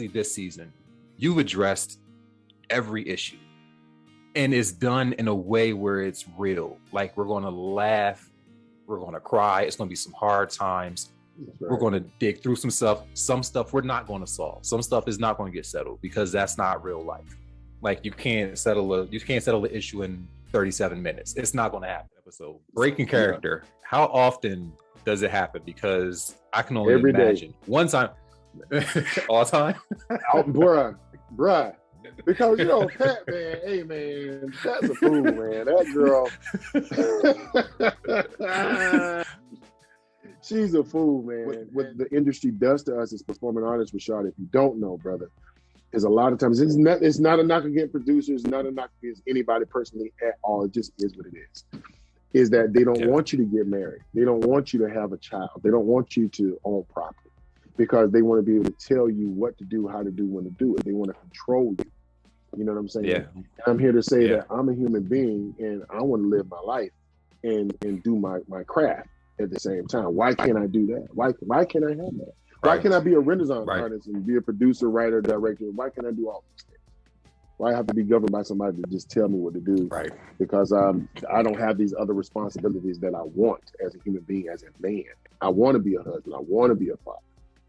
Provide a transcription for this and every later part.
this season, you've addressed every issue, and it's done in a way where it's real. Like, we're going to laugh, we're going to cry, it's going to be some hard times. Right. We're going to dig through some stuff we're not going to solve. Some stuff is not going to get settled because that's not real life. Like, you can't settle the issue in 37 minutes. It's not going to happen. So breaking character, how often does it happen? Because I can only imagine. Day. One time, all time. Oh, bruh. Because, you know, Pat, man, hey, man, that's a fool, man. That girl, she's a fool, man. What the industry does to us as performing artists, Rashad, if you don't know, brother, is a lot of times, it's not a knock against producers, not a knock against anybody personally at all. It just is what it is that they don't want you to get married. They don't want you to have a child. They don't want you to own property because they want to be able to tell you what to do, how to do, when to do it. They want to control you. You know what I'm saying? Yeah. And I'm here to say that I'm a human being and I want to live my life and do my craft at the same time. Why can't I do that? Why can't I have that? Why can't I be a Renaissance artist and be a producer, writer, director? Why can't I do all these things? Why have to be governed by somebody to just tell me what to do? Right. Because I don't have these other responsibilities that I want as a human being, as a man. I want to be a husband. I want to be a father.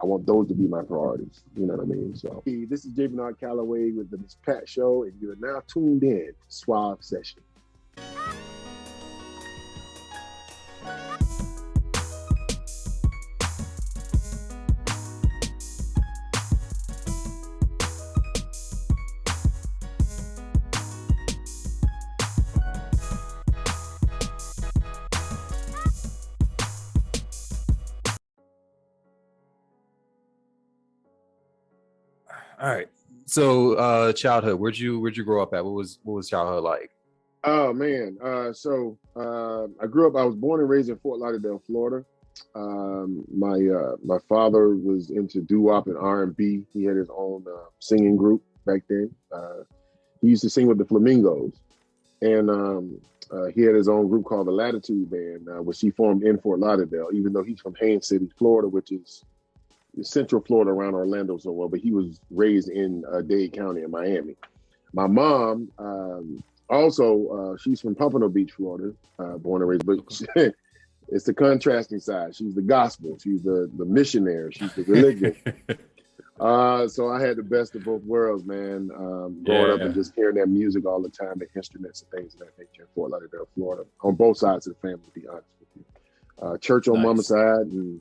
I want those to be my priorities. You know what I mean? So this is J. Bernard Calloway with the Miss Pat Show, and you're now tuned in to SUAVV Session. All right. So childhood, where'd you grow up at? What was childhood like? Oh man. I was born and raised in Fort Lauderdale, Florida. My father was into doo-wop and R&B. He had his own singing group back then. He used to sing with the Flamingos. And he had his own group called the Latitude Band, which he formed in Fort Lauderdale, even though he's from Haines City, Florida, which is Central Florida around Orlando so well, but he was raised in Dade County in Miami. My mom, also, she's from Pompano Beach, Florida, born and raised, but it's the contrasting side. She's the gospel. She's the missionary. She's the religion. So I had the best of both worlds, man. Growing up and just hearing that music all the time, the instruments and things of that nature in Fort Lauderdale, Florida, on both sides of the family, to be honest with you. Church on mama's side and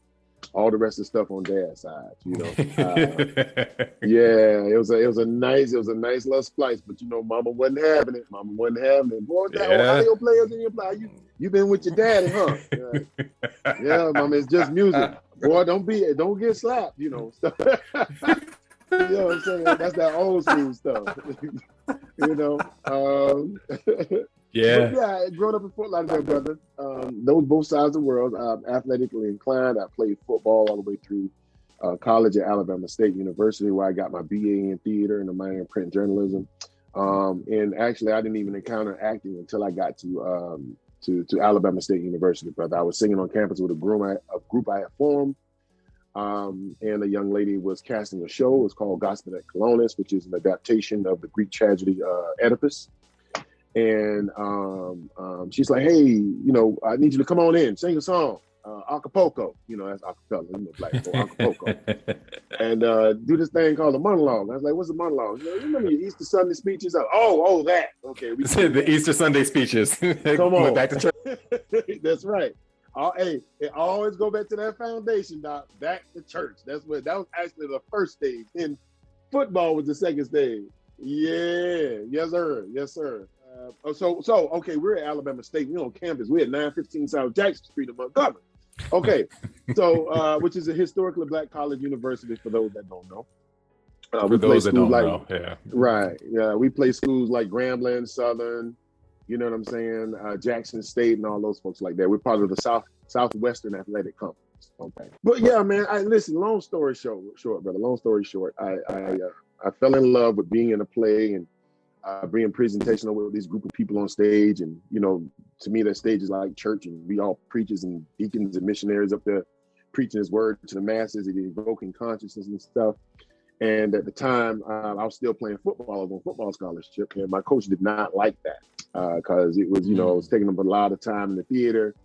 all the rest of the stuff on dad's side, you know. It was a nice little splice, but you know, mama wasn't having it. Boy, how your players in your play? You been with your daddy, huh? Yeah, mama, it's just music. Boy, don't get slapped, you know. You know what I'm saying? That's that old school stuff. You know. Growing up in Fort Lauderdale, brother. Those both sides of the world. I'm athletically inclined. I played football all the way through college at Alabama State University, where I got my BA in theater and a minor in print journalism. And actually, I didn't even encounter acting until I got to Alabama State University, brother. I was singing on campus with a group I had formed. And a young lady was casting a show. It was called Gospel at Colonus, which is an adaptation of the Greek tragedy Oedipus. And she's like, hey, you know, I need you to come on in, sing a song, Acapulco. You know, that's acapella, you know, black Acapulco. And do this thing called a monologue. I was like, what's a monologue? You remember your Easter Sunday speeches? Oh, that. Okay. The Easter Sunday speaches. Come on. Back to church. That's right. Hey, it always go back to that foundation, Doc. Back to church. That was actually the first stage. And football was the second stage. Yeah. Yes, sir. Okay, we're at Alabama State. We're on campus. We're at 915 South Jackson Street in Montgomery. Okay, so which is a historically black college university for those that don't know. For those that don't know, yeah. Right, yeah. We play schools like Grambling, Southern, you know what I'm saying, Jackson State and all those folks like that. We're part of the Southwestern Athletic Conference. Okay. But yeah, man, listen, long story short, brother, I fell in love with being in a play and bringing presentation with this group of people on stage. And, you know, to me, that stage is like church, and we all preachers and deacons and missionaries up there preaching his word to the masses and evoking consciousness and stuff. And at the time, I was still playing football. I was on football scholarship, and my coach did not like that because it was, it was taking him a lot of time in the theater.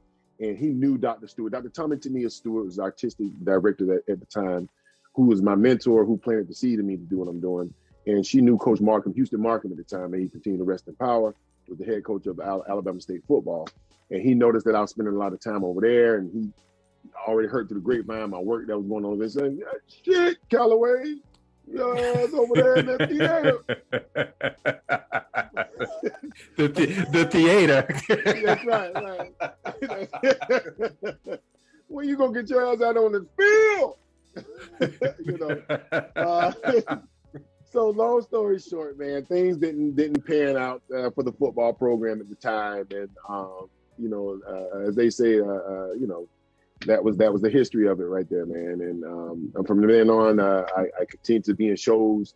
And he knew Dr. Stewart. Dr. Tommy Tania Stewart was artistic director at the time, who was my mentor, who planted the seed in me to do what I'm doing. And she knew Coach Markham, Houston Markham at the time, and he continued to rest in power, was the head coach of Alabama State football. And he noticed that I was spending a lot of time over there, and he already heard through the grapevine my work that was going on. They saying, shit, Calloway, it's over there in that theater. the theater. That's right. When you gonna get your ass out on the field? So long story short, man, things didn't pan out for the football program at the time, and as they say, that was the history of it right there, man. And from then on, I continued to be in shows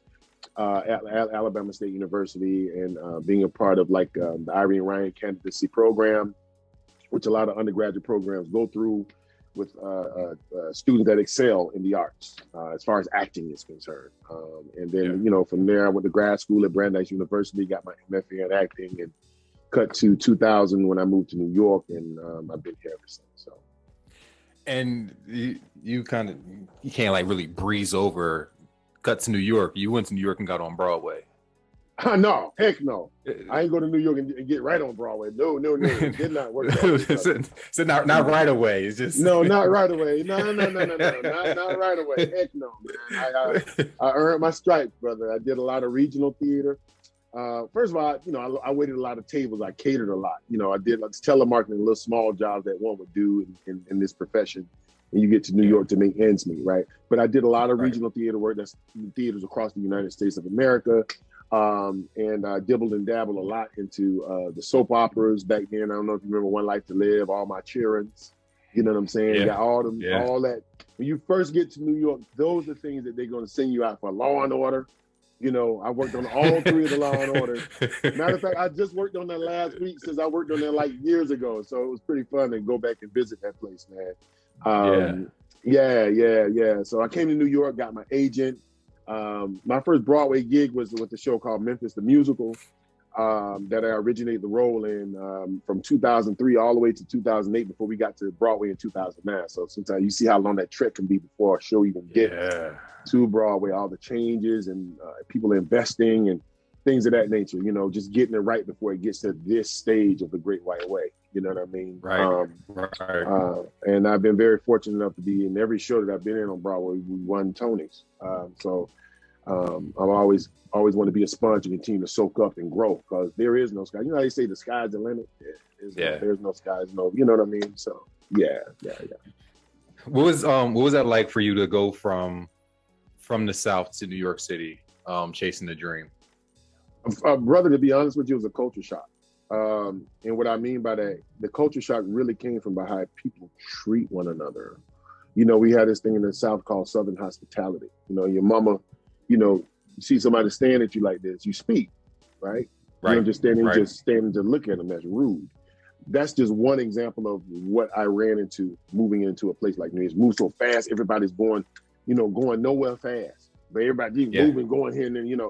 at Alabama State University and being a part of the Irene Ryan candidacy program, which a lot of undergraduate programs go through with students that excel in the arts as far as acting is concerned. And then, from there, I went to grad school at Brandeis University, got my MFA in acting, and cut to 2000 when I moved to New York, and I've been here ever since. So. And you can't really breeze over, cut to New York. You went to New York and got on Broadway. No, heck no. I ain't go to New York and get right on Broadway. No. It did not work that way. So not right away. It's just no, not right away. No, not right away. Heck no, man. I earned my stripes, brother. I did a lot of regional theater. First of all, I waited a lot of tables. I catered a lot. I did telemarketing, little small jobs that one would do in this profession. And you get to New York to make ends meet, right? But I did a lot of regional theater work. That's theaters across the United States of America. And I dibbled and dabbled a lot into the soap operas back then. I don't know if you remember One Life to Live, All My Children's. You know what I'm saying? Yeah. All that. When you first get to New York, those are things that they're going to send you out for. Law and Order. I worked on all three of the Law and Order. Matter of fact, I just worked on that last week since I worked on that years ago. So it was pretty fun to go back and visit that place, man. Yeah. So I came to New York, got my agent. My first Broadway gig was with the show called Memphis the Musical that I originated the role in from 2003 all the way to 2008 before we got to Broadway in 2009. So sometimes you see how long that trek can be before a show even gets to Broadway, all the changes and people investing and things of that nature, just getting it right before it gets to this stage of the Great White Way. You know what I mean? Right. And I've been very fortunate enough to be in every show that I've been in on Broadway. We won Tonys. So I've always want to be a sponge and continue to soak up and grow because there is no sky. You know how they say the sky's the limit? There's no skies, no. You know what I mean? So yeah. What was that like for you to go from the South to New York City, chasing the dream? Brother, to be honest with you, it was a culture shock. And what I mean by that, the culture shock really came from how people treat one another. We had this thing in the South called Southern hospitality. Your mama, you see somebody staring at you like this, you speak, right? You don't just standing to look at them, that's rude. That's just one example of what I ran into moving into a place like New York. It's moved so fast, everybody's going nowhere fast. But everybody moving, going here and then,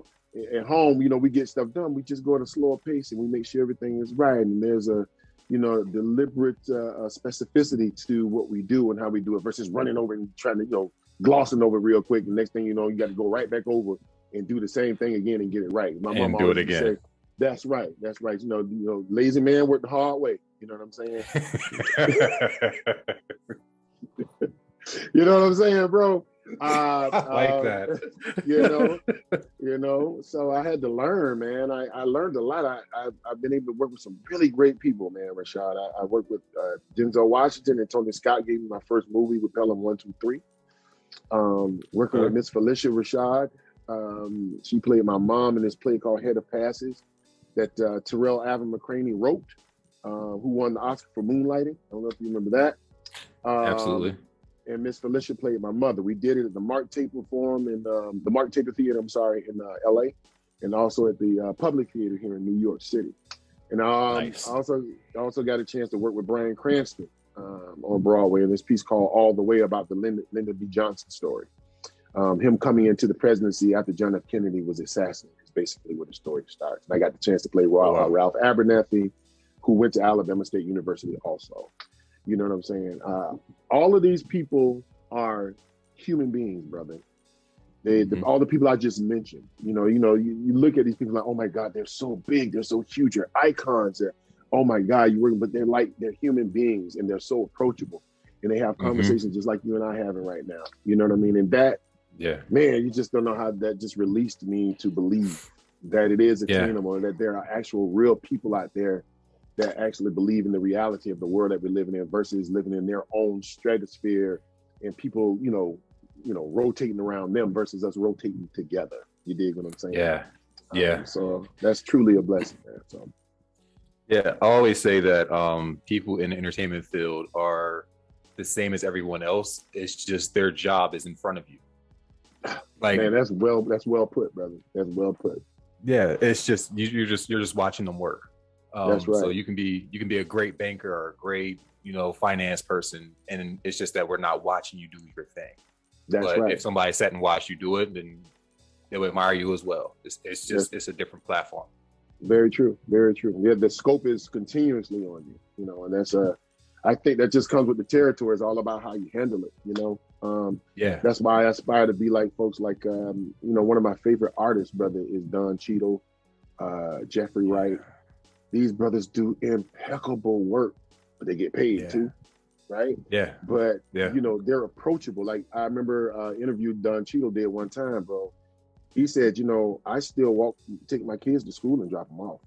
at home, we get stuff done. We just go at a slower pace and we make sure everything is right. And there's a, deliberate specificity to what we do and how we do it versus running over and trying to, glossing over real quick. The next thing you know, you got to go right back over and do the same thing again and get it right. My mom do it again. Say, that's right. Lazy man worked the hard way. You know what I'm saying? You know what I'm saying, bro? I like that. So I had to learn, man. I learned a lot. I've been able to work with some really great people, man, Rashad. I worked with Denzel Washington and Tony Scott gave me my first movie with Pelham 1, 2, 3. Working with Miss Felicia Rashad. She played my mom in this play called Head of Passes that Terrell Alvin McCraney wrote, who won the Oscar for Moonlighting. I don't know if you remember that. Absolutely. And Miss Felicia played my mother. We did it at the Mark Taper Forum in the Mark Taper Theater, in LA, and also at the Public Theater here in New York City. And nice. I also got a chance to work with Bryan Cranston on Broadway in this piece called All the Way about the Lyndon B. Johnson story. him coming into the presidency after John F. Kennedy was assassinated is basically where the story starts. And I got the chance to play Ralph Abernathy, who went to Alabama State University also. You know what I'm saying? All of these people are human beings, brother. All the people I just mentioned, you look at these people like, oh my God, they're so big, they're so huge, they're icons. Oh my God, but they're human beings and they're so approachable. And they have conversations just like you and I having right now. You know what I mean? And that, man, you just don't know how that just released me to believe that it is attainable, that there are actual real people out there that actually believe in the reality of the world that we're living in versus living in their own stratosphere and people, rotating around them versus us rotating together. You dig what I'm saying? Yeah. So that's truly a blessing, man. So. Yeah, I always say that people in the entertainment field are the same as everyone else. It's just their job is in front of you. Like, man, that's well put, brother. That's well put. Yeah, it's just you're just watching them work. That's right. So you can be a great banker or a great finance person, and it's just that we're not watching you do your thing. But right. If somebody sat and watched you do it, then they'll admire you as well. It's a different platform. Very true. Very true. Yeah, the scope is continuously on you, and that's I think that just comes with the territory. It's all about how you handle it, That's why I aspire to be like folks like, one of my favorite artists, brother, is Don Cheadle, Jeffrey Wright. These brothers do impeccable work, but they get paid too, right? Yeah. But, they're approachable. Like I remember interviewed Don Cheadle did one time, bro. He said, I still take my kids to school and drop them off.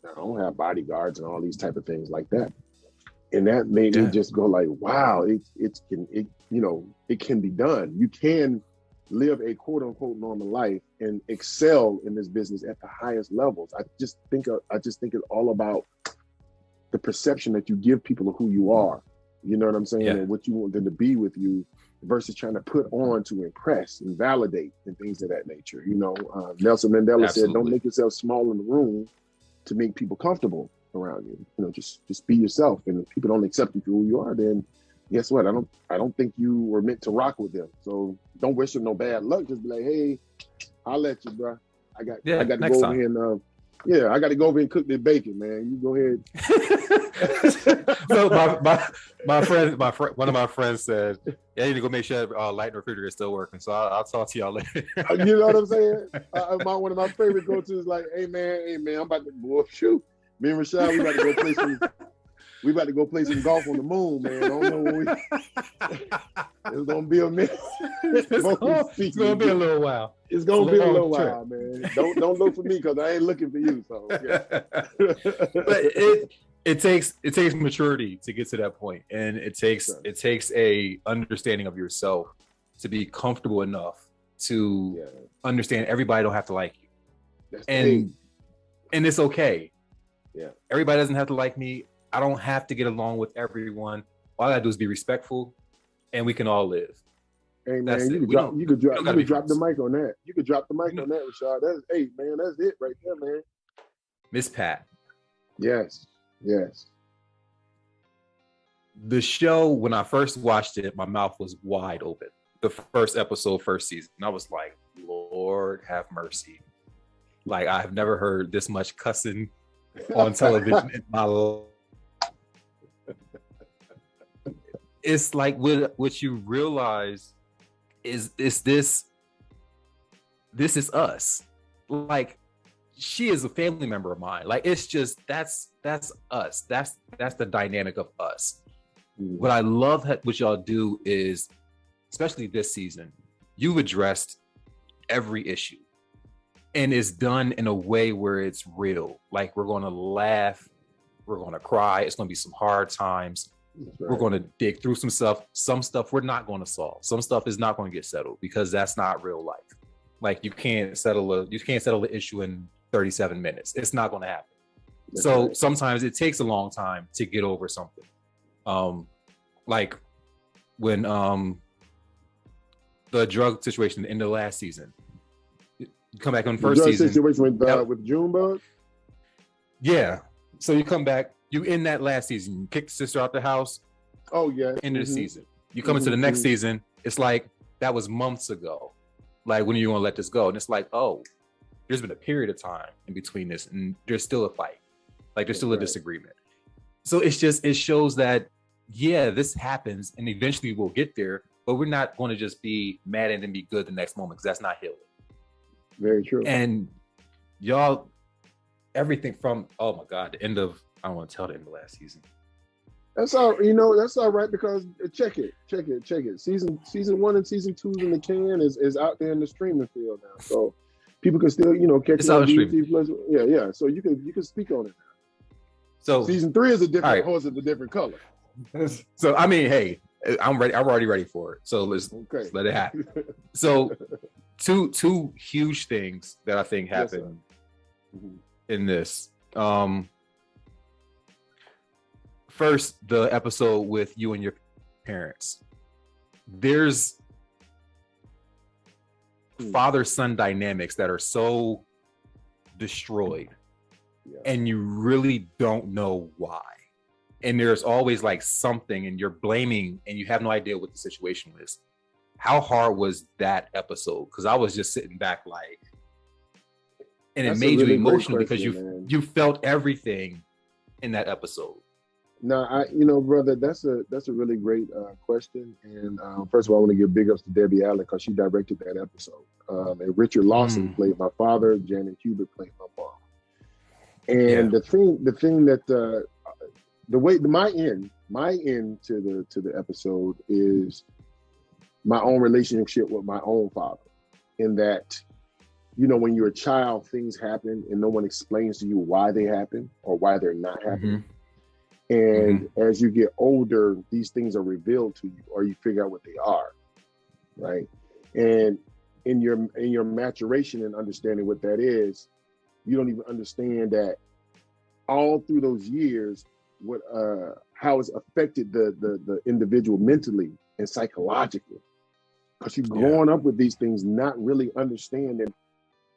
Now, I don't have bodyguards and all these type of things like that. And that made me just go like, wow, it can be done. You can live a quote unquote normal life and excel in this business at the highest levels. I just think it's all about the perception that you give people of who you are. You know what I'm saying? And what you want them to be with you versus trying to put on to impress and validate and things of that nature. Nelson Mandela said, don't make yourself small in the room to make people comfortable around you. Just be yourself. And if people don't accept you for who you are, then guess what? I don't think you were meant to rock with them. So don't wish them no bad luck. Just be like, hey, I'll let you, bro. I got to go over here and I got to go over here and cook this bacon, man. You go ahead. So my friend, one of my friends said, "Yeah, you need to go make sure light and refrigerator is still working." So I'll talk to y'all later. You know what I'm saying? One of my favorite go-tos is like, "Hey man, I'm about to shoot. Me and Rashad, we about to go play some. We about to go play some golf on the moon, man. I don't know when it's gonna be a minute. It's gonna be a little while. It's gonna be a little while, man. Don't look for me because I ain't looking for you. So, but it takes maturity to get to that point, and it takes a understanding of yourself to be comfortable enough to understand everybody don't have to like you, and it's okay. Yeah, everybody doesn't have to like me. I don't have to get along with everyone. All I gotta do is be respectful, and we can all live. Hey man, you could drop the mic on that. You could drop the mic on that, Rashad. That's it right there, man. Miss Pat. Yes. The show, when I first watched it, my mouth was wide open. The first episode, first season, and I was like, Lord have mercy. Like, I've never heard this much cussing on television in my life. It's like what you realize is this is us. Like, she is a family member of mine. Like, it's just that's us. That's the dynamic of us. What I love what y'all do is, especially this season, you've addressed every issue, and it's done in a way where it's real. Like, we're going to laugh, we're going to cry. It's going to be some hard times. Right. We're going to dig through some stuff. Some stuff we're not going to solve. Some stuff is not going to get settled because that's not real life. Like, you can't settle the issue in 37 minutes. It's not going to happen. That's so right. Sometimes it takes a long time to get over something. Like when the drug situation in the last season, you come back on the first season. Situation with Junebug? Yeah. So you come back, you in that last season, you kick the sister out the house. Oh yeah. End of the season. You come into the next season, it's like that was months ago. Like, when are you gonna let this go? And it's like, oh, there's been a period of time in between this, and there's still a fight. Like, there's still a disagreement. So it shows that, yeah, this happens, and eventually we'll get there, but we're not going to just be mad and then be good the next moment, because that's not healing. Very true. And y'all, everything from, oh my God, the end of, I don't want to tell the end of last season. That's all, that's all right, because check it. Season 1 and season 2 in the can is out there in the streaming field now. So people can still, catch it on YouTube Plus. Yeah. So you can speak on it now. So season 3 is a different horse, it's a different color. So I mean, hey, I'm ready. I'm already ready for it. So let's let it happen. So two huge things that I think happened in this. First, the episode with you and your parents. There's father-son dynamics that are so destroyed, and you really don't know why. And there's always like something, and you're blaming, and you have no idea what the situation was. How hard was that episode? Because I was just sitting back like, and it made you emotional because you felt everything in that episode. No, brother, that's a really great question. And first of all, I want to give big ups to Debbie Allen, because she directed that episode. And Richard Lawson played my father. Janet Hubert played my mom. And the thing that the way my end to the episode is my own relationship with my own father. In that, when you're a child, things happen and no one explains to you why they happen or why they're not happening. And as you get older, these things are revealed to you, or you figure out what they are, right? And in your maturation and understanding what that is, you don't even understand that all through those years, how it's affected the individual mentally and psychologically, because you're growing up with these things, not really understanding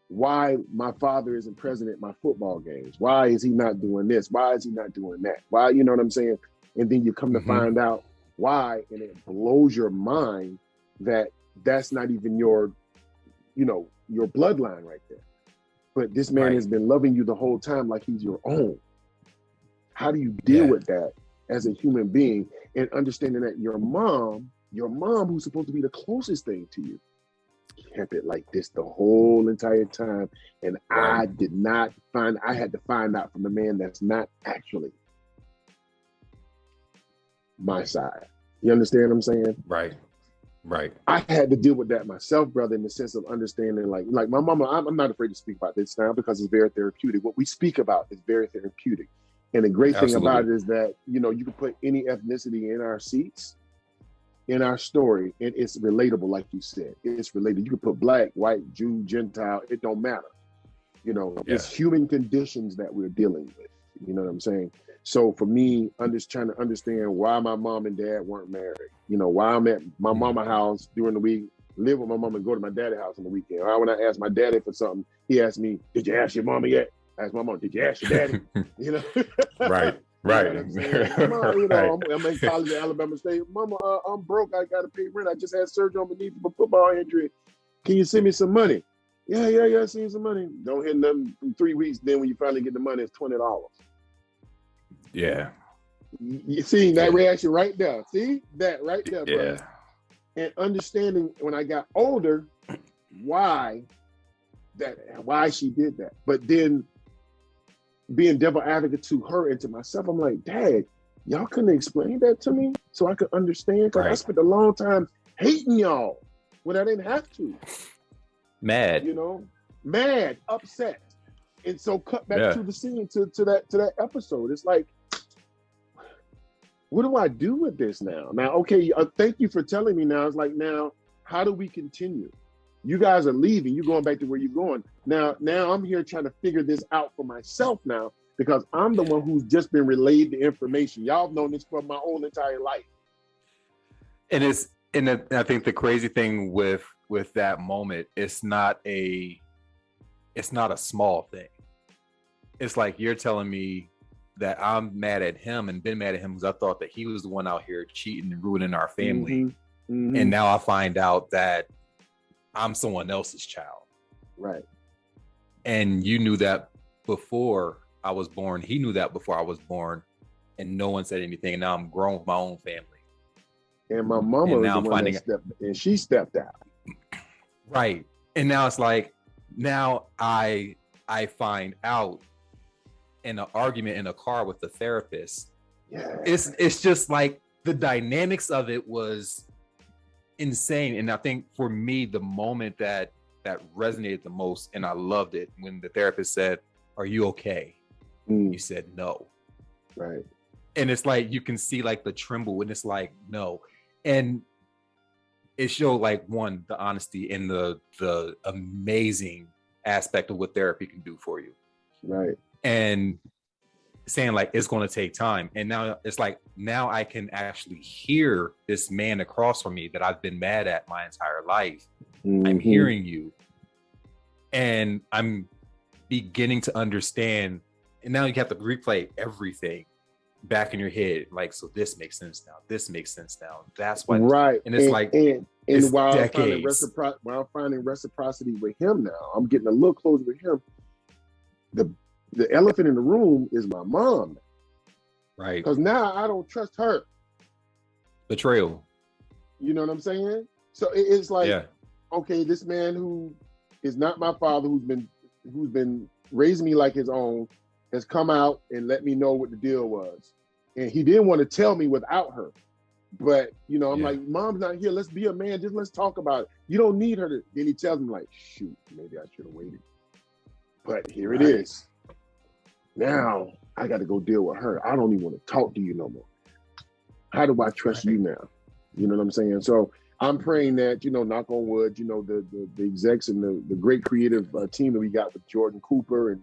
why my father isn't present at my football games. Why is he not doing this? Why is he not doing that? Why, you know what I'm saying? And then you come to find out why, and it blows your mind that that's not even your bloodline right there. But this man has been loving you the whole time like he's your own. How do you deal with that as a human being, and understanding that your mom, who's supposed to be the closest thing to you, kept it like this the whole entire time, and I had to find out from the man that's not actually my side. You understand what I'm saying? Right. I had to deal with that myself, brother, in the sense of understanding, like my mama. I'm not afraid to speak about this now, because it's very therapeutic. What we speak about is very therapeutic, and the great thing about it is that you can put any ethnicity in our seats, in our story, and it's relatable. Like you said, it's related. You can put black, white, Jew, Gentile, it don't matter. It's human conditions that we're dealing with. You know what I'm saying? So for me, I'm just trying to understand why my mom and dad weren't married. Why I'm at my mama house during the week, live with my mom, and go to my daddy's house on the weekend. Or when I ask my daddy for something, he asked me, "Did you ask your mama yet?" I asked my mom, "Did you ask your daddy?" Right. I'm in college at Alabama State. Mama, I'm broke. I got to pay rent. I just had surgery on my knee from a football injury. Can you send me some money? Yeah. Send you some money. Don't hit nothing from 3 weeks. Then when you finally get the money, it's $20. Yeah. You see that reaction right there? See that right there, bro? And understanding when I got older why she did that, but then being devil advocate to her and to myself, I'm like, Dad, y'all couldn't explain that to me so I could understand? Because I spent a long time hating y'all when I didn't have to. Mad. Mad, upset. And so cut back to the scene, to that episode. It's like, what do I do with this now? Now, okay, thank you for telling me now. It's like, now, how do we continue? You guys are leaving. You're going back to where you're going. Now I'm here trying to figure this out for myself now, because I'm the one who's just been relayed the information. Y'all have known this for my whole entire life. And I think the crazy thing with that moment, it's not a small thing. It's like you're telling me that I'm mad at him and been mad at him because I thought that he was the one out here cheating and ruining our family. And now I find out that I'm someone else's child. Right. And you knew that before I was born. He knew that before I was born. And no one said anything. And now I'm grown with my own family. And my mama was the one that stepped out. Right. And now it's like, now I find out in an argument in a car with the therapist. Yeah. It's just like the dynamics of it was insane. And I think for me, the moment that resonated the most, and I loved it, when the therapist said, "Are you okay?" You said no. Right. And it's like you can see like the tremble, and it's like no. And it showed like, one, the honesty and the amazing aspect of what therapy can do for you. Right. And saying like it's going to take time. And now it's like, now I can actually hear this man across from me that I've been mad at my entire life. I'm hearing you, and I'm beginning to understand. And now you have to replay everything back in your head, like, so this makes sense now. This makes sense now. That's why. Right. And it's and while I'm finding reciprocity with him now, I'm getting a little closer with him. The elephant in the room is my mom. Right. Because now I don't trust her. Betrayal. You know what I'm saying? So it's like, okay, this man who is not my father, who's been raising me like his own, has come out and let me know what the deal was. And he didn't want to tell me without her. But, you know, I'm like, Mom's not here. Let's be a man. Just let's talk about it. You don't need her to. Then he tells me, like, shoot, maybe I should have waited. But here it is. Now I got to go deal with her. I don't even want to talk to you no more. How do I trust you now? You know what I'm saying? So I'm praying that, you know, knock on wood, you know, the execs and the great creative team that we got with Jordan Cooper and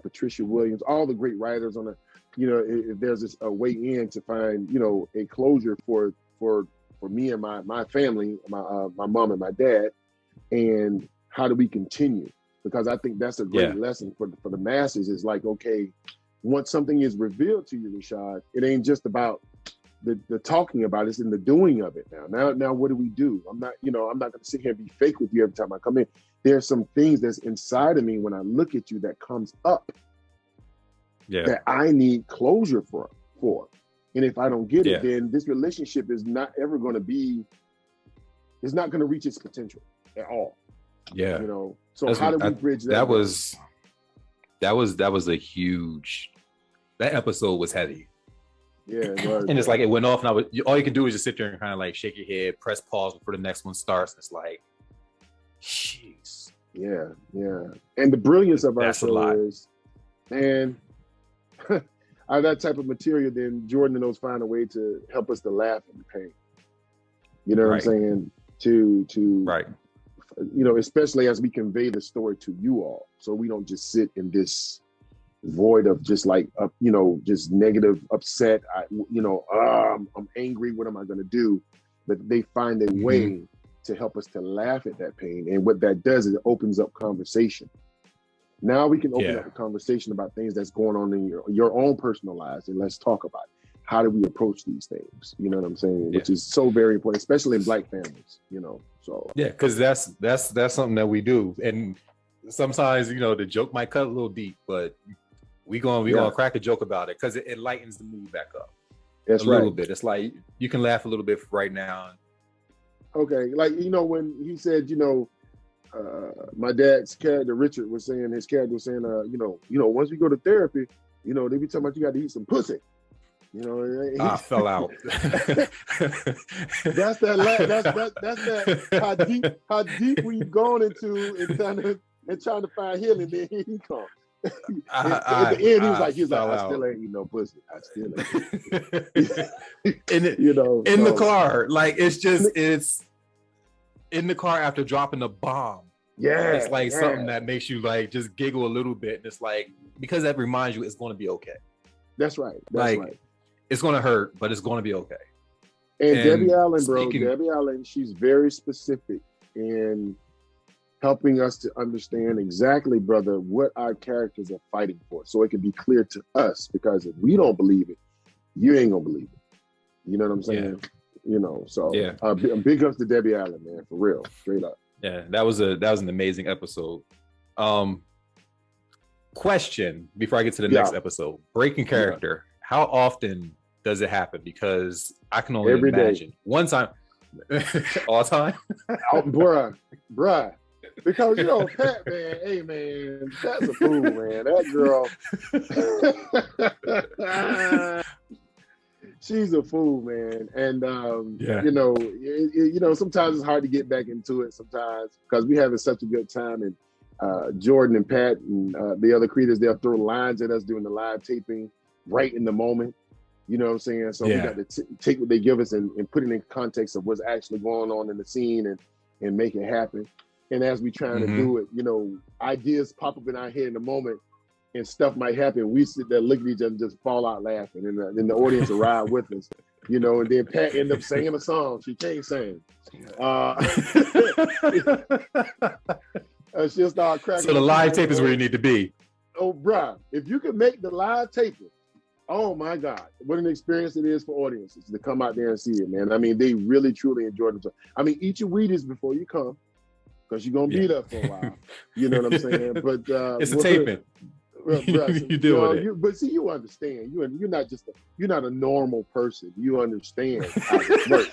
Patricia Williams, all the great writers on the, you know, if there's a way in to find, you know, a closure for me and my family, my mom and my dad, and how do we continue? Because I think that's a great lesson for the masses. Is like, okay, once something is revealed to you, Rashad, it ain't just about the talking about it, it's in the doing of it now what do we do? I'm not going to sit here and be fake with you every time I come in. There's some things that's inside of me when I look at you that comes up that I need closure for. And if I don't get it, then this relationship is not ever going to be, it's not going to reach its potential at all. Yeah. You know, so how do we bridge that? That was a huge, that episode was heavy. Yeah, it was. And it's like it went off, and all you can do is just sit there and kind of like shake your head, press pause before the next one starts. And it's like, jeez. Yeah. And the brilliance of our show is, man, out of that type of material, then Jordan and those find a way to help us to laugh in the pain. You know what I'm saying? To you know, especially as we convey the story to you all, so we don't just sit in this void of just like you know, just negative, upset. I'm angry. What am I going to do? But they find a way to help us to laugh at that pain, and what that does is it opens up conversation. Now we can open up a conversation about things that's going on in your own personal lives, and let's talk about it. How do we approach these things? You know what I'm saying? Which is so very important, especially in Black families. You know, so because that's something that we do, and sometimes, you know, the joke might cut a little deep, but we gonna crack a joke about it because it lightens the mood back up. That's a little bit. It's like you can laugh a little bit right now. Okay, like, you know, when he said, you know, my dad's character Richard was saying, his character was saying, you know, once we go to therapy, you know, they be talking about you got to eat some pussy. You know, I fell out. That's that. How deep we've gone into and trying to find healing. Then here he comes. At the end, he was like, I still ain't eating no pussy. I still ain't. You know, in the car, like it's in the car after dropping the bomb. Yeah, it's like something that makes you like just giggle a little bit. And it's like, because that reminds you it's going to be okay. That's right. It's going to hurt, but it's going to be okay. And Debbie Allen, she's very specific in helping us to understand exactly, brother, what our characters are fighting for, so it can be clear to us. Because if we don't believe it, you ain't gonna believe it. You know what I'm saying? So yeah, big ups to Debbie Allen, man, for real, straight up. Yeah, that was an amazing episode. Question before I get to the next episode: breaking character. Yeah. How often does it happen? Because I can only imagine. One time, all time. Oh, bruh. Because Pat, man, hey man, that's a fool, man. That girl, she's a fool, man. And sometimes it's hard to get back into it sometimes because we having such a good time. And Jordan and Pat and the other creators, they'll throw lines at us during the live taping right in the moment. You know what I'm saying? So we got to take what they give us and put it in context of what's actually going on in the scene and make it happen. And as we trying to do it, ideas pop up in our head in the moment and stuff might happen. We sit there, look at each other and just fall out laughing. And then the audience will ride with us, and then Pat end up singing a song she can't sing. She'll start cracking. So the live tape is where you need to be. Oh, bruh, if you can make the live taping, oh my God, what an experience it is for audiences to come out there and see it, man. I mean, they really, truly enjoy themselves. I mean, eat your Wheaties before you come, because you're going to be there for a while. You know what I'm saying? But it's a taping. You deal with it. But see, you understand. You're not a normal person. You understand how it works.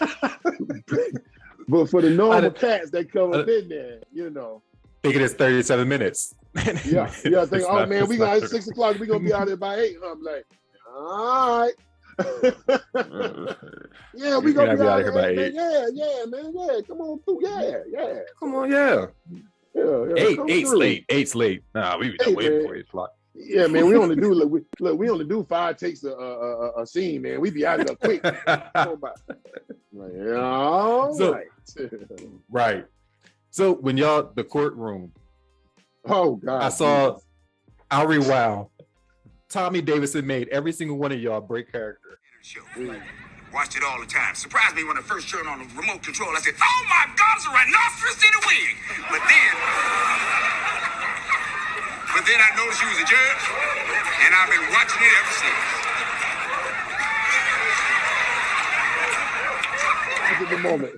But for the normal cats that come up in there, thinking it's 37 minutes. Yeah. Think, oh man, we got 6 o'clock. We gonna be out there by 8. I'm like, all right. Yeah, we gonna be out here by 8. Yeah, man. Yeah, come on through. Yeah. Come on, yeah. 8's late. 8's late. Nah, we be done waiting for 8 o'clock. Yeah, man. We only do we only do 5 takes a scene, man. We be out of there quick. Right. So when the courtroom. Oh God! I saw. I'll rewound. Tommy Davidson made every single one of y'all break character. Watched it all the time. Surprised me when I first turned on the remote control. I said, "Oh my God, it's a rhinoceros in a wig!" But then I noticed you was a judge, and I've been watching it ever since. Look at the moment.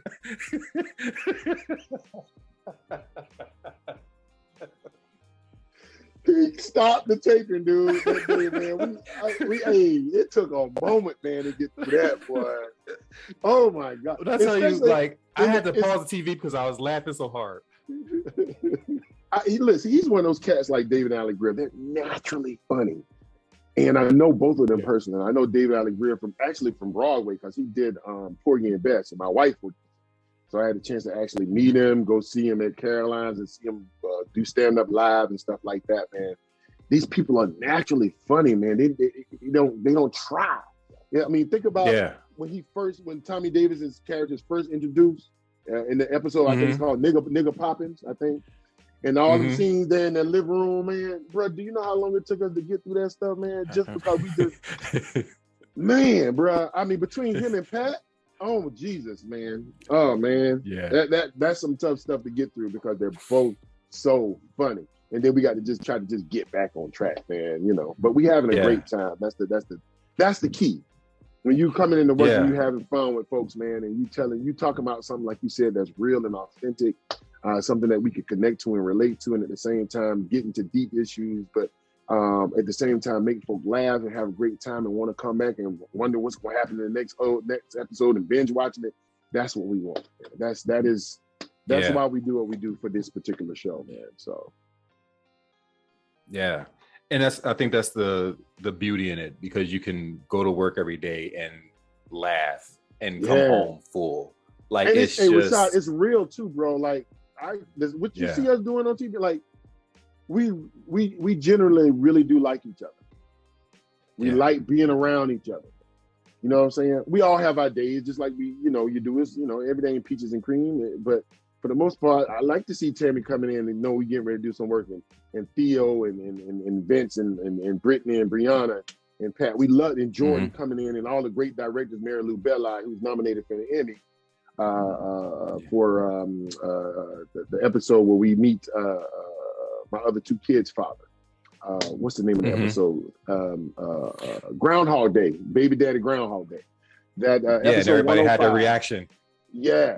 Stop the taping, dude. That day, man. It took a moment, man, to get through that, boy. Oh my God! That's how you I had to pause the TV because I was laughing so hard. Listen, he's one of those cats like David Allen Greer. They're naturally funny, and I know both of them personally. I know David Allen Greer from Broadway because he did Porgy and Bess, and my wife would. So I had a chance to actually meet him, go see him at Caroline's and see him do stand-up live and stuff like that, man. These people are naturally funny, man. They don't try. Yeah, I mean, think about when Tommy Davis's characters first introduced in the episode, I think it's called Nigga Poppins, I think. And all the scenes there in that living room, man. Bro, do you know how long it took us to get through that stuff, man? Just because we just, man, bro. I mean, between him and Pat, oh Jesus, man! Oh man, yeah. That's some tough stuff to get through because they're both so funny, and then we got to just try to just get back on track, man. But we having a great time. That's the key. When you coming into work and you having fun with folks, man, and you talking about something like you said that's real and authentic, something that we could connect to and relate to, and at the same time get into deep issues, but at the same time make folks laugh and have a great time and want to come back and wonder what's going to happen in the next episode and binge watching it. That's what we want. That's why we do what we do for this particular show, man. So yeah, and I think that's the beauty in it, because you can go to work every day and laugh and come home full. Like, and it's Rashad, it's real too, bro. Like what you see us doing on TV, like. We generally really do like each other. We like being around each other. You know what I'm saying? We all have our days, just like you do is, everything in peaches and cream. But for the most part, I like to see Tammy coming in and know we getting ready to do some work, and Theo and Vince and Brittany and Brianna and Pat. We love and Jordan coming in, and all the great directors, Mary Lou Belli, who's nominated for the Emmy for the episode where we meet my other 2 kids' father. What's the name of the episode? Groundhog Day, Baby Daddy Groundhog Day. That and episode everybody had their 105. reaction. Yeah.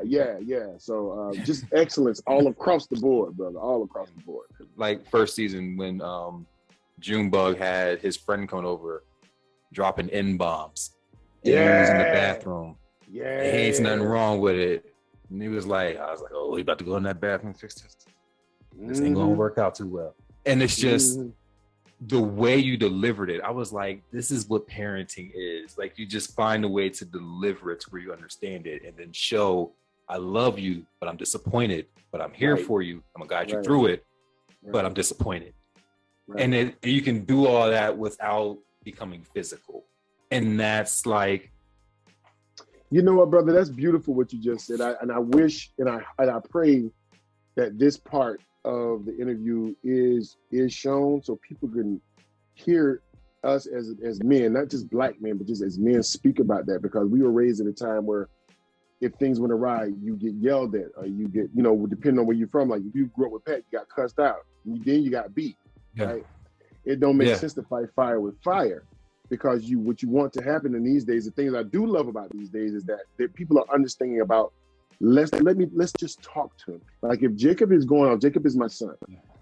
So just excellence all across the board, brother. All across the board. Like first season when Junebug had his friend coming over, dropping N-bombs. And he was in the bathroom. Yeah. And he ain't nothing wrong with it. And he was like, I was like, oh, he about to go in that bathroom and fix this. This ain't gonna work out too well. And it's just the way you delivered it. I was like, this is what parenting is. Like, you just find a way to deliver it to where you understand it, and then show, I love you, but I'm disappointed, but I'm here for you. I'm gonna guide you through it, but I'm disappointed. And you can do all that without becoming physical. And that's like, you know what, brother? That's beautiful what you just said. I wish and I pray that this part of the interview is shown so people can hear us as men, not just black men, but just as men speak about that, because we were raised at a time where if things went awry, you get yelled at, or you get, depending on where you're from, like if you grew up with Pat, you got cussed out, and then you got beat, right? It don't make sense to fight fire with fire, because what you want to happen in these days, the things I do love about these days is that people are understanding about, let's just talk to him. Like if Jacob is going on, Jacob is my son.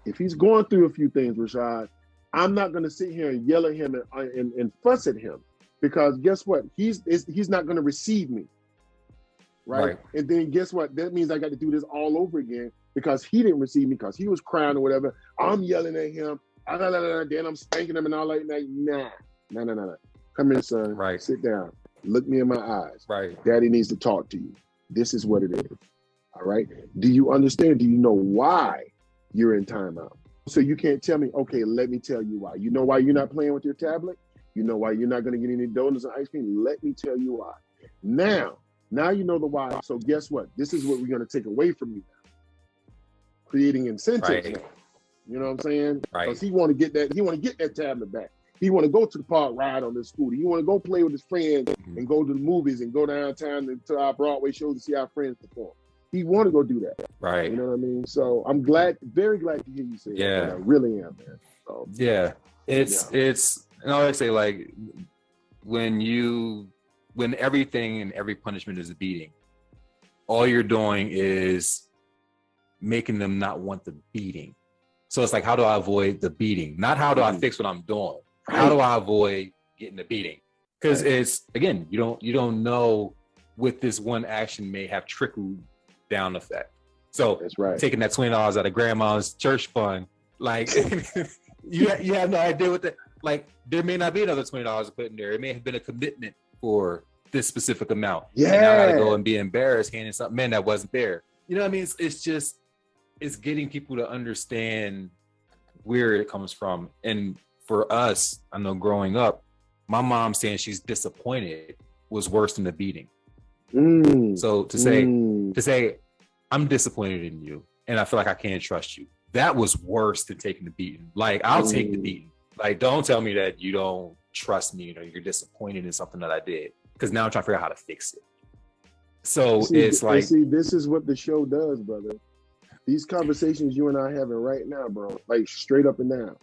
If he's going through a few things, Rashad, I'm not going to sit here and yell at him and fuss at him, because guess what? He's not going to receive me, right? And then guess what? That means I got to do this all over again because he didn't receive me, because he was crying or whatever. I'm yelling at him, then I'm spanking him and all like that. Nah. Come here, son. Right. Sit down. Look me in my eyes. Right. Daddy needs to talk to you. This is what it is. All right. Do you understand? Do you know why you're in timeout? So you can't tell me, okay, let me tell you why. You know why you're not playing with your tablet? You know why you're not going to get any donuts and ice cream? Let me tell you why. Now you know the why. So guess what? This is what we're going to take away from you now. Creating incentives. Right. You know what I'm saying? Right. Because he want to get that tablet back. He want to go to the park, ride on this scooter. He want to go play with his friends and go to the movies and go downtown to our Broadway shows to see our friends perform. He want to go do that. Right. You know what I mean? So I'm very glad to hear you say that. I really am, man. So, it's, and I always say, like, when everything and every punishment is a beating, all you're doing is making them not want the beating. So it's like, how do I avoid the beating? Not how do I fix what I'm doing? How do I avoid getting the beating? Because it's, again, you don't know what this one action may have trickled down effect. So that's right. Taking that $20 out of grandma's church fund, like you have no idea what that, like, there may not be another $20 to put in there. It may have been a commitment for this specific amount. Yeah. And now I gotta go and be embarrassed handing something in that wasn't there. You know what I mean? It's just, it's getting people to understand where it comes from. And for us, I know growing up, my mom saying she's disappointed was worse than the beating. So to say, I'm disappointed in you and I feel like I can't trust you, that was worse than taking the beating. Like, I'll take the beating. Like, don't tell me that you don't trust me or you're disappointed in something that I did, because now I'm trying to figure out how to fix it. So it's like, this is what the show does, brother. These conversations you and I having right now, bro, like straight up and down.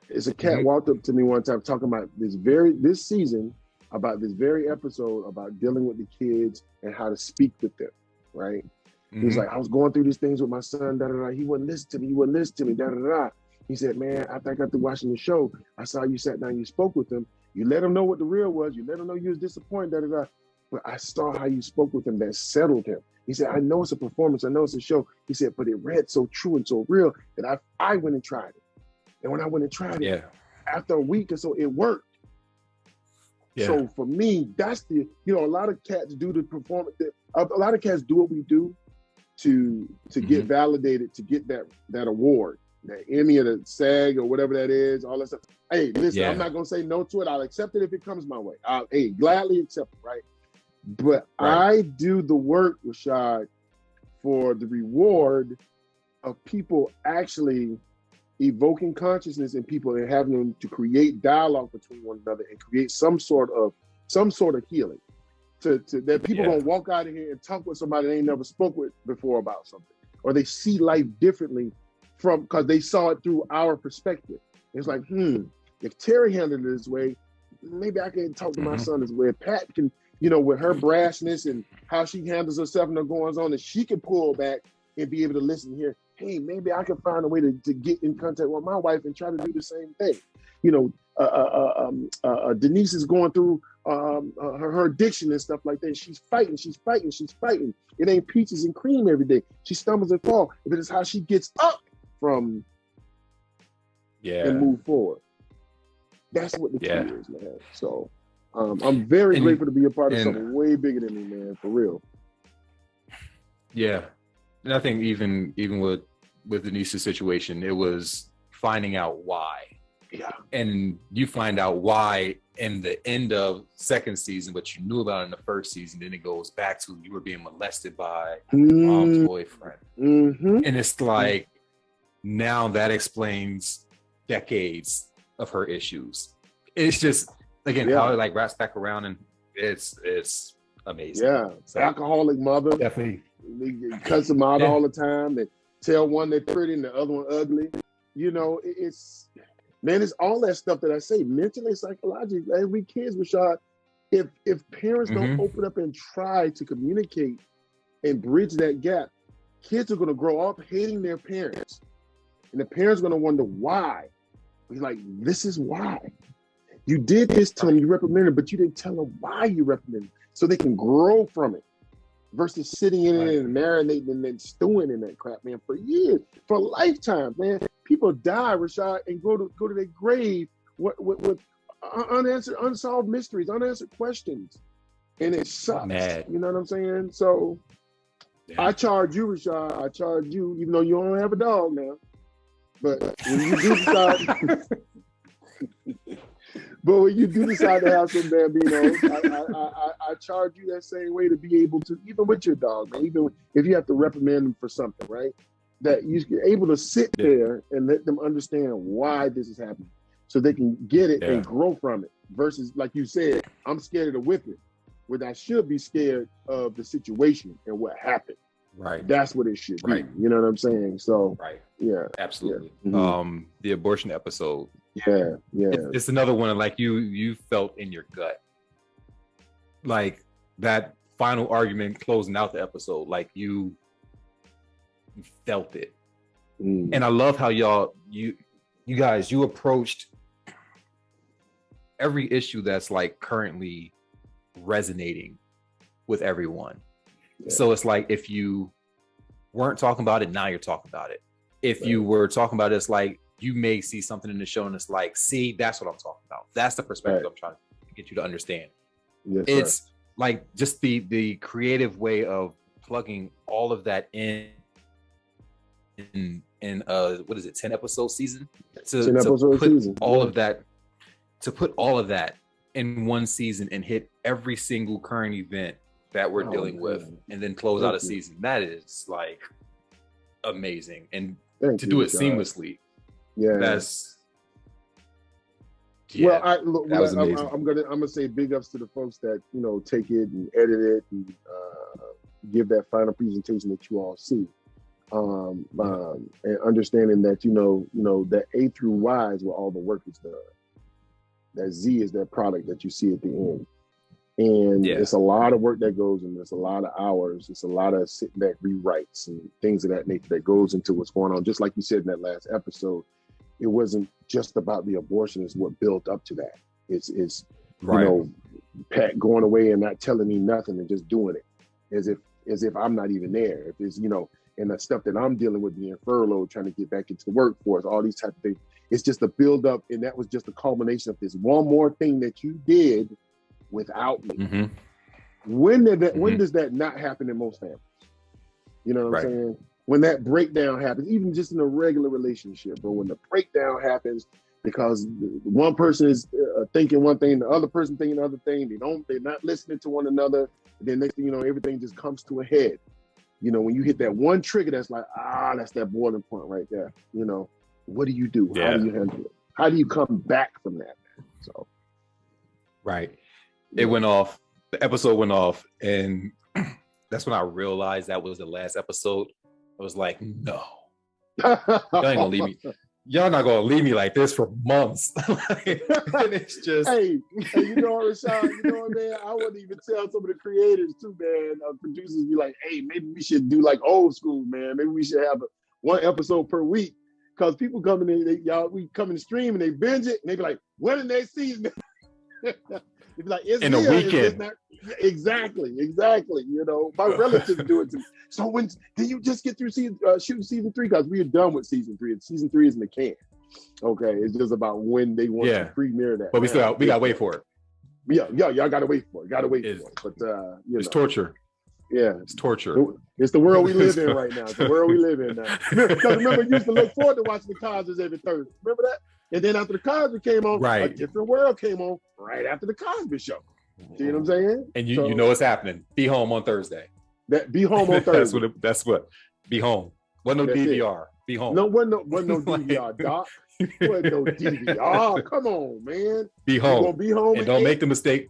It's a cat walked up to me one time talking about this season, about this very episode, about dealing with the kids and how to speak with them, right? He was like, I was going through these things with my son, he wouldn't listen to me, He said, man, after I got through watching the show, I saw you sat down, you spoke with him, you let him know what the real was, you let him know you was disappointed, but I saw how you spoke with him that settled him. He said, I know it's a performance, I know it's a show. He said, but it read so true and so real that I went and tried it. And when I went and tried it, after a week or so, it worked. Yeah. So for me, that's a lot of cats do the performance. A lot of cats do what we do to get validated, to get that award, that Emmy or the SAG or whatever that is, all that stuff. Hey, listen, I'm not going to say no to it. I'll accept it if it comes my way. I'll gladly accept it, right? But I do the work, Rashad, for the reward of people actually evoking consciousness in people and having them to create dialogue between one another and create some sort of healing. To that people gonna walk out of here and talk with somebody they ain't never spoke with before about something, or they see life differently because they saw it through our perspective. It's like, if Terry handled it this way, maybe I can talk to my son this way. If Pat can with her brashness and how she handles herself and the goings on, that she can pull back and be able to listen here. Hey, maybe I can find a way to get in contact with my wife and try to do the same thing. Denise is going through her addiction and stuff like that. She's fighting. It ain't peaches and cream every day. She stumbles and falls. But it's how she gets up from and move forward. That's what the key is, man. So I'm very grateful to be a part of something way bigger than me, man, for real. Yeah. And I think even with Denise's situation, it was finding out why. Yeah. And you find out why in the end of second season, but you knew about it in the first season. Then it goes back to you were being molested by mom's boyfriend. Mm-hmm. And it's like, now that explains decades of her issues. It's just, again, how it like wraps back around, and it's amazing. Yeah. So, alcoholic mother. Definitely. They cuss them out all the time. They tell one they're pretty and the other one ugly. It's all that stuff that I say, mentally, psychologically. As we kids, Rashad, if parents don't open up and try to communicate and bridge that gap, kids are going to grow up hating their parents. And the parents are going to wonder why. He's like, this is why. You did this to them, you reprimanded, but you didn't tell them why you reprimanded, so they can grow from it. Versus sitting in it and marinating and then stewing in that crap, man, for years, for lifetimes, man. People die, Rashad, and go to their grave with unanswered, unsolved mysteries, unanswered questions, and it sucks. Mad. You know what I'm saying? So I charge you, Rashad. I charge you, even though you don't have a dog now. But when you do decide, when you do decide to have some Bambinos, I charge you that same way to be able to, even with your dog, man, even if you have to reprimand them for something, right? That you're able to sit there and let them understand why this is happening, so they can get it and grow from it. Versus, like you said, I'm scared of the whipping, when I should be scared of the situation and what happened. Right. That's what it should be. You know what I'm saying? So, yeah. Absolutely. Yeah. Mm-hmm. The abortion episode. Yeah. It's another one like you felt in your gut. Like that final argument closing out the episode, like you felt it. And I love how you guys approached every issue that's like currently resonating with everyone. So it's like, if you weren't talking about it, now you're talking about it. If you were talking about it, it's like you may see something in the show and it's like, see, that's what I'm talking about. That's the perspective I'm trying to get you to understand. It's like just the creative way of plugging all of that in what is it, 10 episode season? To put all of that in one season and hit every single current event that we're dealing with, and then close out a season. That is like amazing. And to do it seamlessly. That's that was amazing. I'm gonna say big ups to the folks that take it and edit it and give that final presentation that you all see. And understanding that that A through Y is where all the work is done. That Z is that product that you see at the end. And it's a lot of work that goes in. There's a lot of hours. It's a lot of sitting back rewrites and things of that nature that goes into what's going on. Just like you said in that last episode, it wasn't just about the abortion. It's what built up to that. It's Pat going away and not telling me nothing and just doing it as if I'm not even there. If it's and the stuff that I'm dealing with, being furloughed, trying to get back into the workforce, all these type of things. It's just a build up, and that was just a culmination of this one more thing that you did without me. When does that not happen in most families? You know what I'm saying? When that breakdown happens, even just in a regular relationship, but when the breakdown happens because one person is thinking one thing, the other person thinking the other thing, they're not listening to one another. And then next thing you know, everything just comes to a head. When you hit that one trigger, that's like, that's that boiling point right there. What do you do? How do you handle it? How do you come back from that? So, it went off. The episode went off, and that's when I realized that was the last episode. I was like, no, y'all ain't gonna leave me. y'all not gonna leave me like this for months. And it's just hey, you know what, Rashad, you know what, man? I wouldn't even tell some of the creators too, man. Producers be like, hey, maybe we should do like old school, man. Maybe we should have one episode per week. Because people come in, we come in the stream and they binge it and they be like, when in their season? They be like, it's in a weekend. not... Exactly. You know, my relatives do it too. So when did you just get through shooting season 3? Because we are done with season 3. Season 3 is in the can. Okay, it's just about when they want to premiere that. But we gotta wait for it. Yeah, y'all gotta wait for it. But it's torture. Yeah, it's torture. It's the world we live in right now. It's the world we live in now. Because remember, you used to look forward to watching the Cosby every Thursday. Remember that? And then after the Cosby came on, a different world came on right after the Cosby show. See what I'm saying? And you know what's happening. Be home on Thursday. Be home on Thursday. that's what. Be home. Wasn't no DVR. Be home. No, wasn't no DVR, Doc. Wasn't no DVR. Come on, man. Be home. Be home. And don't make the mistake.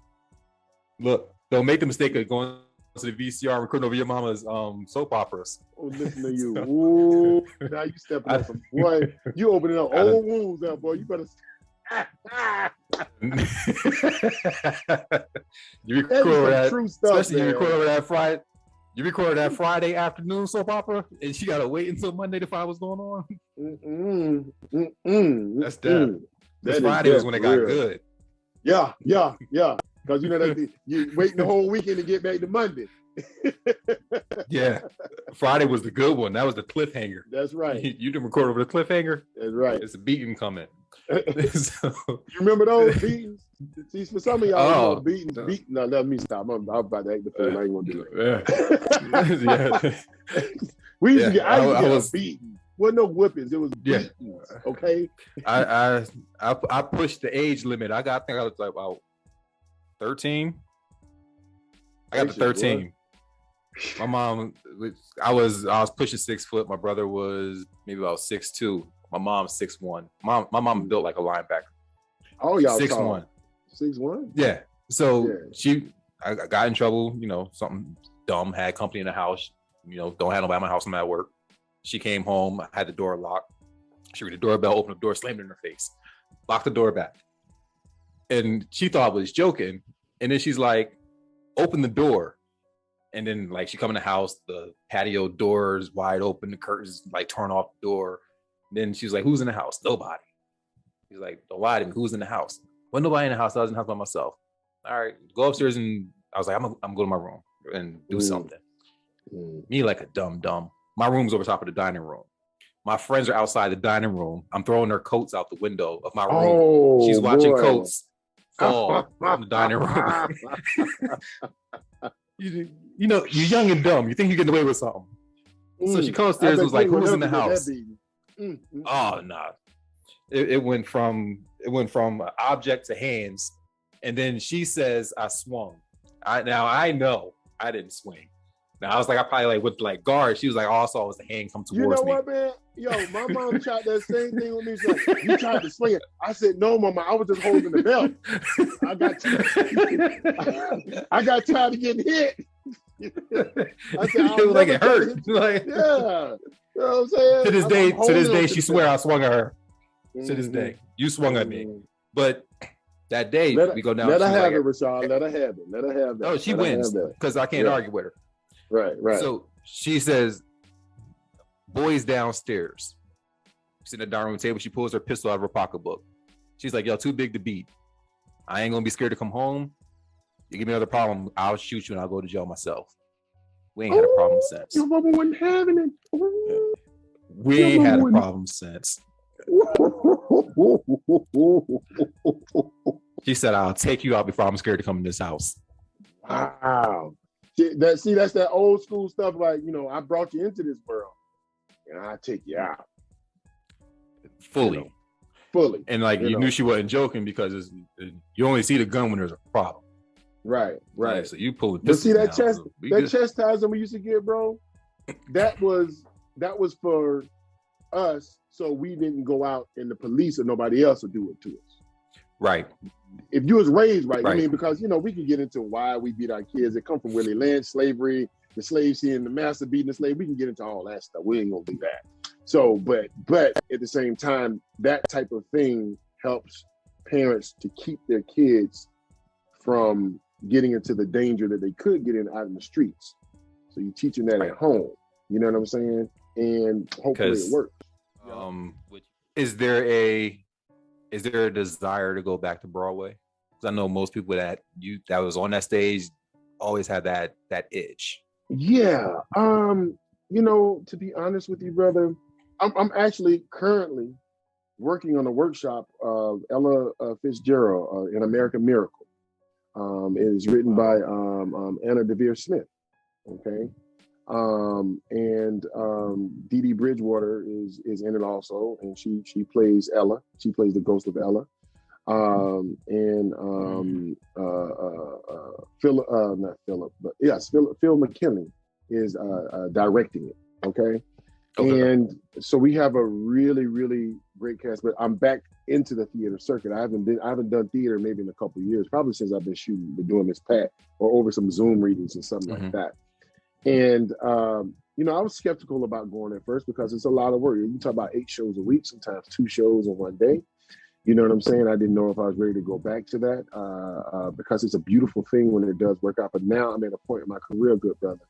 Look, don't make the mistake of going to the VCR and recording over your mama's soap operas. Oh, listen to you. Ooh, now you stepping up some boy. You opening up old wounds now, boy. You better. You record that true stuff, especially man. You record over that Friday. You recorded that Friday afternoon soap opera, and she gotta wait until Monday to find what's going on. That's dead. This Friday was when it got good. Yeah. Because you know that you waiting the whole weekend to get back to Monday. Yeah, Friday was the good one. That was the cliffhanger. That's right. You didn't record over the cliffhanger. That's right. It's a beating coming. So, you remember those beatings? See, for some of y'all, beatings. No, let me stop. I'm about to act the fool. I ain't gonna do that. We used to get. I was beaten. Wasn't no whippings. It was beatings. Okay. I pushed the age limit. I think I was like about 13. I got to 13. My mom, I was pushing 6 foot. My brother was maybe about 6'2". My mom's 6'1". My mom built like a linebacker. Oh, y'all 6'1". 6'1"? Yeah. So I got in trouble, something dumb, had company in the house, don't have nobody in my house, I'm at work. She came home, I had the door locked. She read the doorbell, opened the door, slammed it in her face, locked the door back. And she thought I was joking. And then she's like, open the door. And then like she come in the house, the patio doors wide open, the curtains like torn off the door. And then she's like, who's in the house? Nobody. He's like, don't lie to me. Who's in the house? Well, nobody in the house. I was in the house by myself. All right, go upstairs. And I was like, I'm gonna go to my room and do something. Me like a dumb. My room's over top of the dining room. My friends are outside the dining room. I'm throwing their coats out the window of my room. She's watching coats fall from the dining room. You're young and dumb. You think you're getting away with something. So she comes upstairs and was like, who's in the house? Oh, no. It went from object to hands. And then she says, I swung. Now I know I didn't swing. Now I was like, I probably like with like guard. She was like, all I saw was the hand come towards me. You know what, man? Yo, my mom tried that same thing with me. She's like, you tried to swing it. I said, no, mama, I was just holding the belt. I got tired of getting hit. I said, it was like it hurt. Like, yeah. You know what I'm saying? To this day, she swear I swung at her. To this day. You swung at me. But that day, we go down. Let her have it, Rashad. Let her have it. Let her have that. Oh, she wins because I can't argue with her. Right. So she says, boys downstairs. Sitting at the dining room table, she pulls her pistol out of her pocketbook. She's like, yo, too big to beat. I ain't gonna be scared to come home. You give me another problem, I'll shoot you and I'll go to jail myself. We ain't had a problem since. Your mama wasn't having it. We ain't had a problem since. She said, I'll take you out before I'm scared to come in this house. Wow. That's that old school stuff. Like, I brought you into this world and I'll take you out. Fully. And like, you knew she wasn't joking because you only see the gun when there's a problem. Right. Yeah, so you pull it. But see that chastisement we used to get, bro, that was for us, so we didn't go out and the police or nobody else would do it to us. Right. If you was raised right. I mean, because we can get into why we beat our kids. It come from Willie Lynch, slavery, the slave seeing the master beating the slave. We can get into all that stuff. We ain't gonna do that. So, but at the same time, that type of thing helps parents to keep their kids from getting into the danger that they could get in out in the streets. So you're teaching that at home. You know what I'm saying? And hopefully it works. Is there a desire to go back to Broadway? Because I know most people that was on that stage always had that itch. Yeah. To be honest with you, brother, I'm actually currently working on a workshop of Ella Fitzgerald, An American Miracle. It is written by Anna DeVere Smith. Okay. Dee Dee Bridgewater is in it also, and she plays Ella. She plays the ghost of Ella. Phil McKinley is directing it. Okay. And so we have a really, really great cast, but I'm back into the theater circuit. I haven't done theater maybe in a couple of years, probably since I've been doing this Pat or over some Zoom readings and something like that. And, I was skeptical about going at first because it's a lot of work. You talk about 8 shows a week, sometimes 2 shows in one day. You know what I'm saying? I didn't know if I was ready to go back to that because it's a beautiful thing when it does work out. But now I'm at a point in my career, good brother,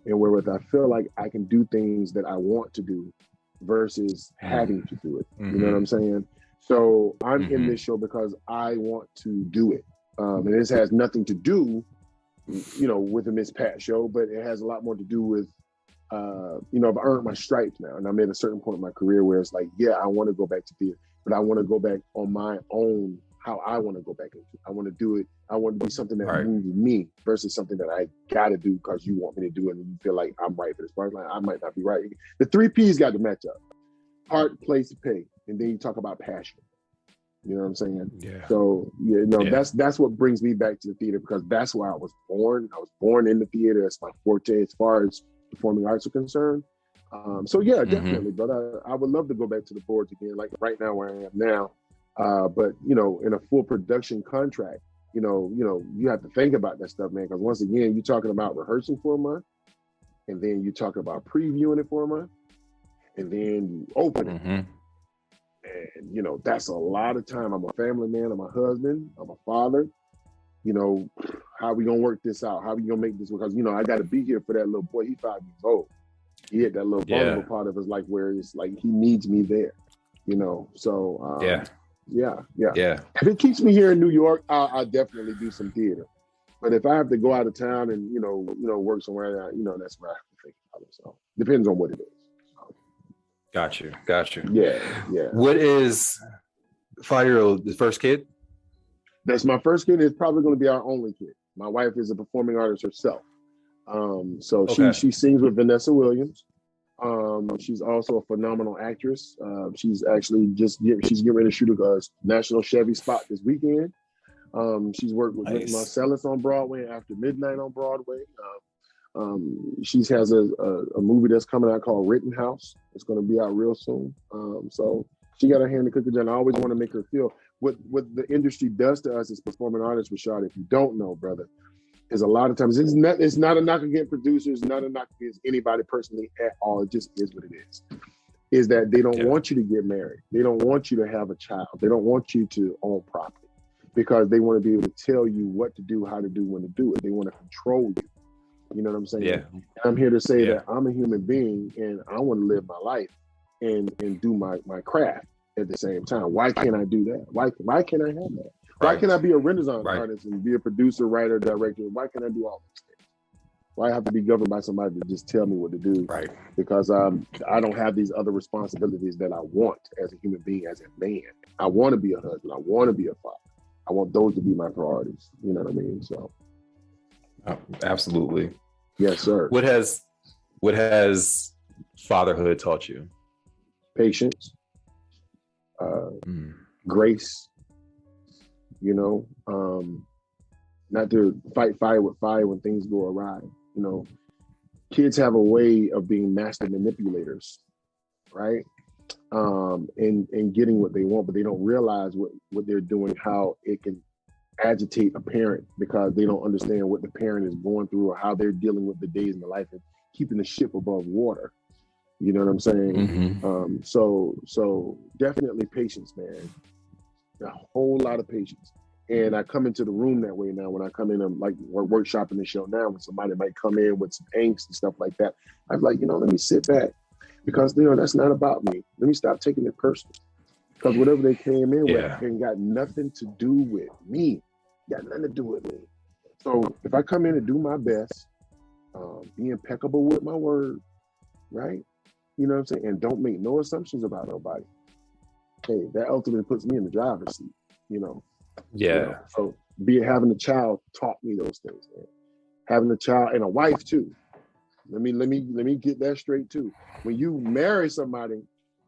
and where I feel like I can do things that I want to do versus having to do it. You know what I'm saying? So I'm in this show because I want to do it. And this has nothing to do, with the Miss Pat show, but it has a lot more to do with, I've earned my stripes now. And I'm at a certain point in my career where it's like, yeah, I want to go back to theater, but I want to go back on my own, how I want to go back into it. I want to do it. I want to be something that moves me versus something that I got to do because you want me to do it and you feel like I'm right for this part. Like, I might not be right. The 3 P's got to match up. Heart, place, pay. And then you talk about passion. You know what I'm saying? Yeah. So, that's what brings me back to the theater because that's where I was born. I was born in the theater. That's my forte as far as performing arts are concerned. Definitely, brother. I would love to go back to the boards again, like right now where I am now. But in a full production contract, you have to think about that stuff, man. Because once again, you're talking about rehearsing for a month, and then you talk about previewing it for a month, and then you open it. And that's a lot of time. I'm a family man. I'm a husband. I'm a father. How we gonna work this out? How we gonna make this? Because I got to be here for that little boy. He's 5 years old. He had that little vulnerable part of his life where it's like he needs me there. So yeah. If it keeps me here in New York, I'll definitely do some theater. But if I have to go out of town and work somewhere, that's where I have to think about it. So depends on what it is. Got you. Yeah. What is 5-year-old, the first kid? That's my first kid. It's probably going to be our only kid. My wife is a performing artist herself. She sings with Vanessa Williams. She's also a phenomenal actress. She's actually she's getting ready to shoot a national SUAVV spot this weekend. She's worked with Nice. Marcellus on Broadway, After Midnight on Broadway. She has a movie that's coming out called Rittenhouse. It's going to be out real soon. So she got her hand in the cookie jar. And I always want to make her feel what the industry does to us as performing artists, Rashad. If you don't know, brother, is a lot of times it's not a knock against producers, not a knock against anybody personally at all. It just is what it is. Is that they don't want you to get married. They don't want you to have a child. They don't want you to own property because they want to be able to tell you what to do, how to do, when to do it. They want to control you. You know what I'm saying? Yeah. I'm here to say that I'm a human being and I want to live my life and do my craft at the same time. Why can't I do that? Why can't I have that? Why can't I be a Renaissance artist and be a producer, writer, director? Why can't I do all these things? Why have to be governed by somebody to just tell me what to do? Right. Because I don't have these other responsibilities that I want as a human being, as a man. I want to be a husband. I want to be a father. I want those to be my priorities. You know what I mean? So. Absolutely. Yes, sir. What has fatherhood taught you? Patience, grace, not to fight fire with fire when things go awry. Kids have a way of being master manipulators, right? And getting what they want, but they don't realize what they're doing, how it can agitate a parent because they don't understand what the parent is going through or how they're dealing with the days in the life and keeping the ship above water. You know what I'm saying? Mm-hmm. So definitely patience, man. A whole lot of patience. And I come into the room that way now. When I come in, I'm like workshopping the show now. When somebody might come in with some angst and stuff like that, I'm like, let me sit back, because that's not about me. Let me stop taking it personal, because whatever they came in with ain't got nothing to do with me. Got nothing to do with me. So if I come in and do my best, be impeccable with my word, right? You know what I'm saying? And don't make no assumptions about nobody. Hey, that ultimately puts me in the driver's seat, Yeah. So having a child taught me those things, man. Having a child and a wife too. Let me get that straight too. When you marry somebody,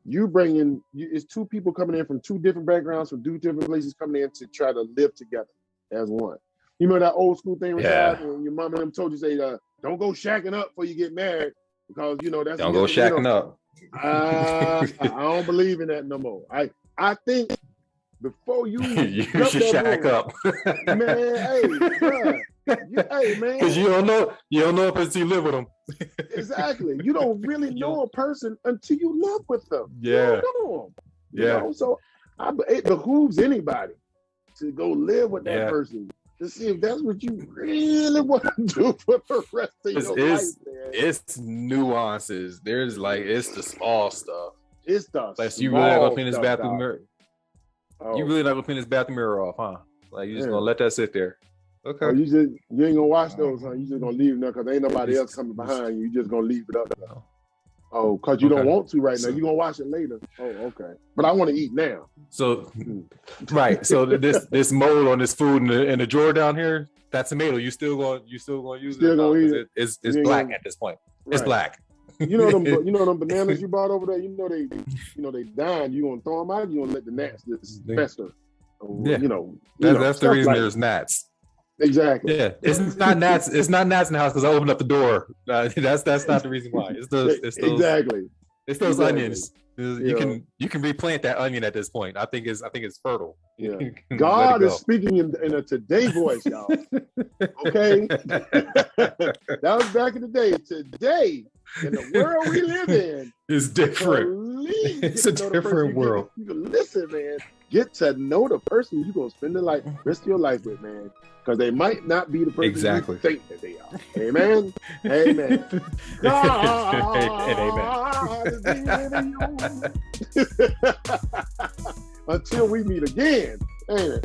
you bring in, it's two people coming in from two different backgrounds, from two different places coming in to try to live together as one. You know that old school thing when your mom and them told you, say, don't go shacking up before you get married, because that's don't go shacking up. I don't believe in that no more. I think before you should shack up, man. Hey, bruh, hey, man, because you don't know if until you live with them. Exactly. You don't really know a person until you live with them. Yeah. You don't know them. Yeah. So it behooves anybody to go live with that person, to see if that's what you really want to do for the rest of your life, man. It's nuances. There's it's the small stuff. It's the like you really not gonna clean this bathroom dog. mirror. Oh. You really not gonna clean this bathroom mirror off, huh? Like you just gonna let that sit there. Okay. Oh, you ain't gonna wash those, huh? You just gonna leave them there because ain't nobody else coming behind you. You just gonna leave it up there. Oh, because you don't want to right now. You're gonna wash it later. Oh, okay. But I want to eat now. So right. So this mold on this food in the drawer down here, that tomato, you still gonna use it? Gonna eat it. It's black at this point. Right. It's black. You know them bananas you bought over there. They dying. You gonna throw them out? You gonna let the gnats just fester? Yeah. That's the reason there's gnats. Exactly. Yeah, it's not gnats. It's not gnats in the house because I opened up the door. That's not the reason why. It's those exactly. It's those onions. You can replant that onion at this point. I think it's fertile. Yeah. God is speaking in a today voice, y'all. Okay. That was back in the day. Today, in the world we live in, it's different. It's a different world. You can listen, man. Get to know the person you're gonna spend the rest of your life with, man. Because they might not be the person you think that they are. Amen. Amen. God is in you. Until we meet again. Amen.